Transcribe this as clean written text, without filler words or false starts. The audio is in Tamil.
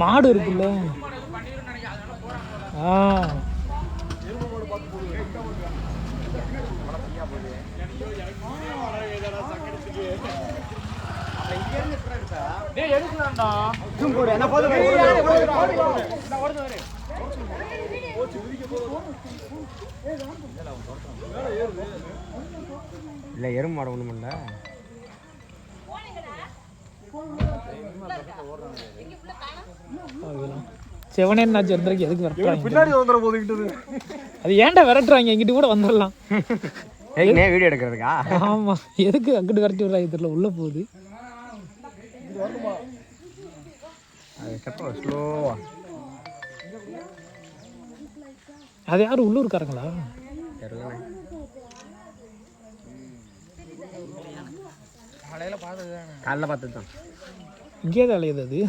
மாடு இருக்குல்ல. ஆ இல்லை எறும்பு மாட ஒன்றும் பண்ணல. செவனே என்னாச்சு இருந்திருக்கு. எதுக்கு விரட்டுறாங்க பின்னாடி வந்துட போதுக்கிட்டது? அது ஏன்டா விரட்டுறாங்க? எங்கிட்ட கூட வந்துடலாம். வீடியோ எடுக்கிறதுக்கா? ஆமா, எதுக்கு அங்கிட்டு விரட்டி விடுறாங்க தெரியல. உள்ள போகுது ஸ்லோவா. அது யாரும் உள்ளூர்காரங்களா? காலையில் பார்த்தது தான். இங்கே தான் அலையுது அது.